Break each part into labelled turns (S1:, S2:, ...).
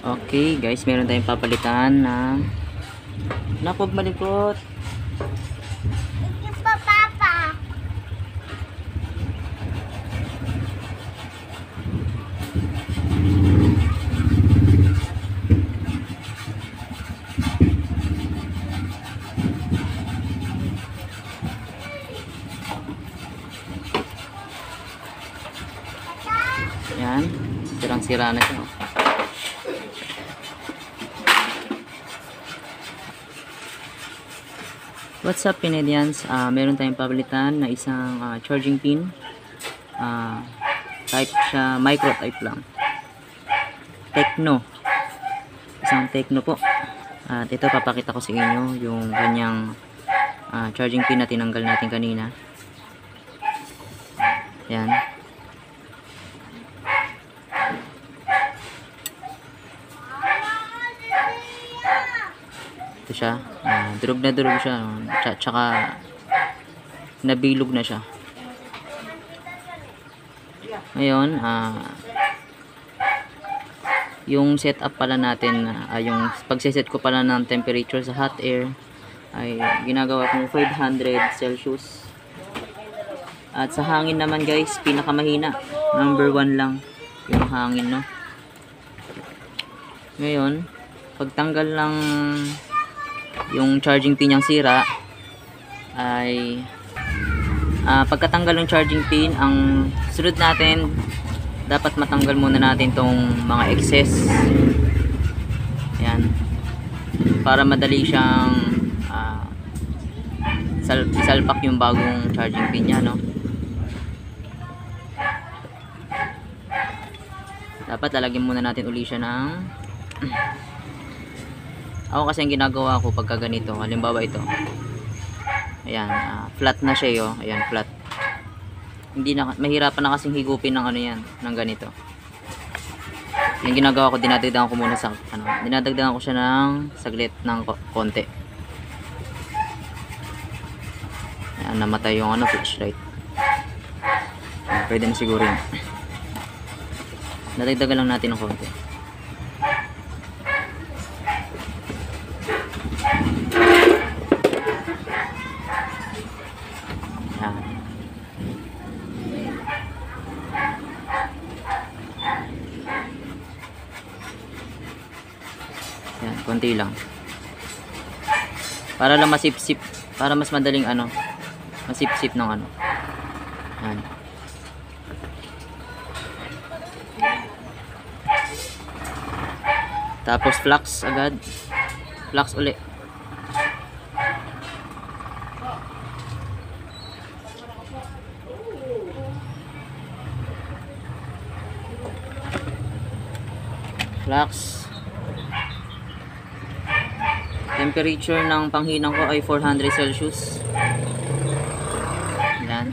S1: Okay guys, meron tayong papalitan na naku, malikot.
S2: Ito pa, Papa.
S1: Yan, sirang-sira na siya. What's up Pinedians? Meron tayong papalitan na isang charging pin. Type siya, micro type lang. Tecno. Isang Tecno po. At ito papakita ko sa inyo yung kanyang charging pin na tinanggal natin kanina. Yan. Ito siya. Durog na durog siya. Tsaka nabilog na siya. Ngayon, yung setup pala natin, yung pagsiset ko pala ng temperature sa hot air ay ginagawa kong 500 Celsius. At sa hangin naman guys, pinakamahina. Number 1 lang yung hangin, no? Ngayon, pagtanggal lang yung charging pin niyang sira ay pagkatanggal ng charging pin, ang sunod natin dapat matanggal muna natin tong mga excess. Ayan, para madali siyang isalpak yung bagong charging pin niya, no? Dapat lalagyan muna natin uli siya ng ako kasi ang ginagawa ko pagka ganito, halimbawa ito, ayan, flat na siya, yo. Ayan, flat. Hindi na, mahirapan na kasing higupin ng ano yan, ng ganito. Yung ginagawa ko, dinadagdagan ko muna sa dinadagdagan ko siya ng saglit ng konti. Ayan, namatay yung flashlight. Pwede na siguro yun. Nadagdagan lang natin ng konti. Yan, konti lang. Para lang masip-sip, para mas madaling masip-sip ng Yan. Tapos flux agad. Flux uli. Flux. Temperature ng panghinang ko ay 400 Celsius. Yan.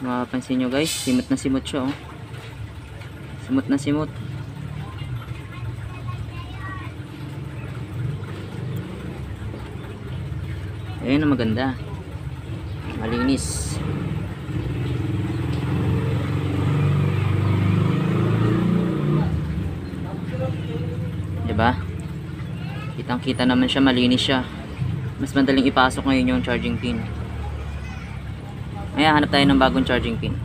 S1: Mapapansin nyo guys, simot na simot siya, oh. Simot na simot. Ayun ang maganda, malinis. Diba? Kitang kita naman siya, malinis siya. Mas madaling ipasok ngayon yung charging pin. Ayan, hanap tayo ng bagong charging pin.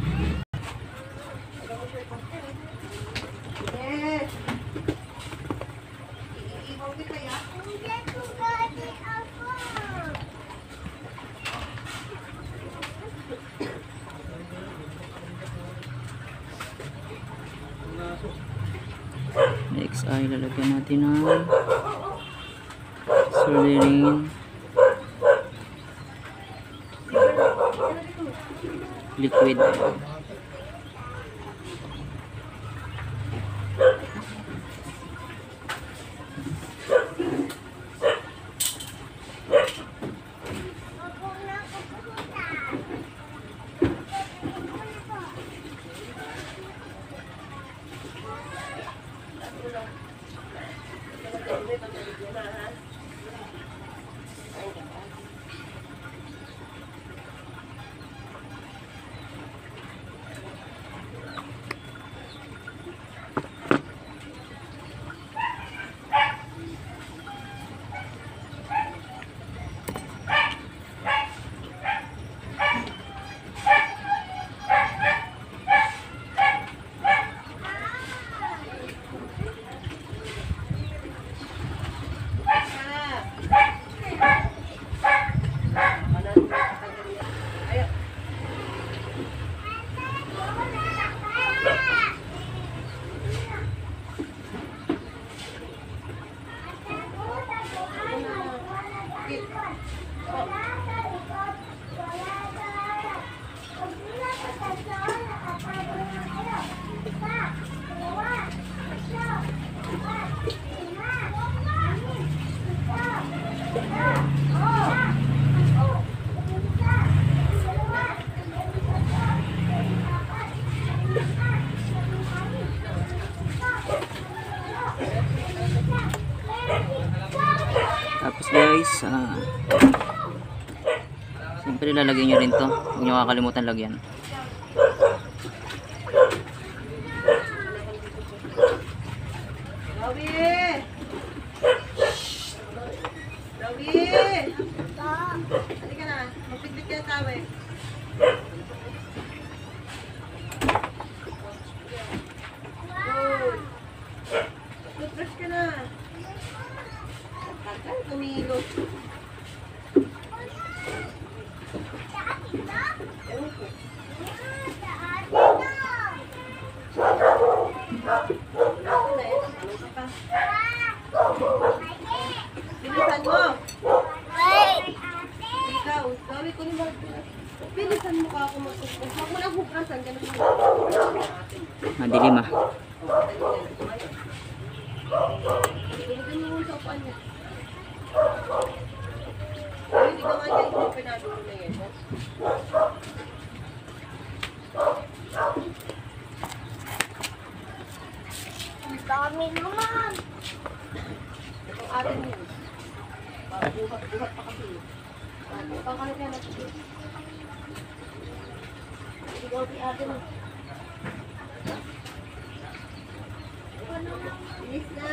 S1: Next ay lalagyan natin ng soldering liquid. Tapos guys, siyempre lalagyan nyo rin to. Huwag nyo kakalimutan lagyan.
S3: Rawi! Rawi! Halika na. Magpiglit ka na tawe. Good. Toothbrush ka na. Tagal, tumilot. Ewan ko. Ako na eh. Ano ka pa? Bilisan mo. Ikaw. Sabi ko ni Mark. Bilisan mo ka ako magpupos. Huwag mo lang hubrasan. Ganun mo.
S1: Madilim ah.
S3: Tulogin mo muna sa upuan niya. Hindi ka nga dyan kung pinagawa na yan.
S2: Ang dami naman.
S3: Itong atin yun. Buhat pa kasi yun. Itong kalit yan natin yun. Hindi ka ulit atin mo. Bilis na.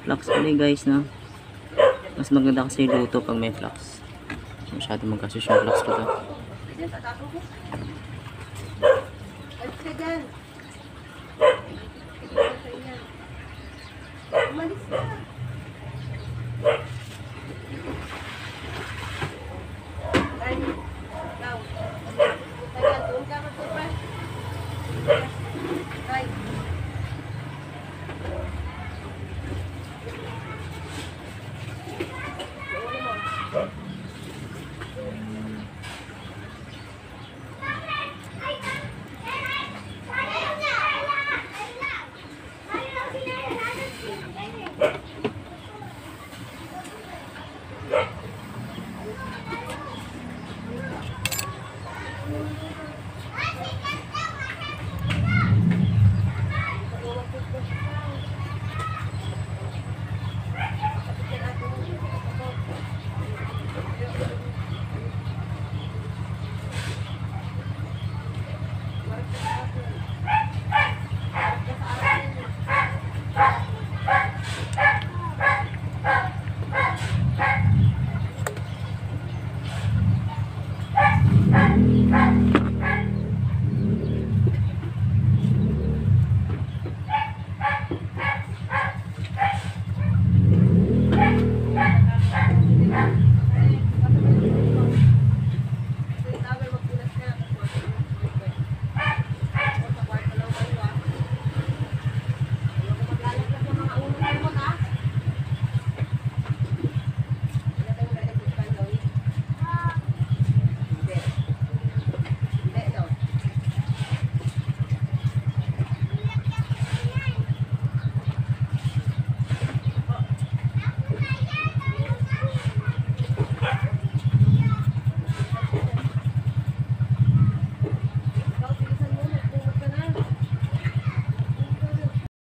S1: Flux ulit guys, no? Mas maganda kasi luto pag may flux. Masyado magkasus yung flux ko to.
S3: Yan, tatapos ko.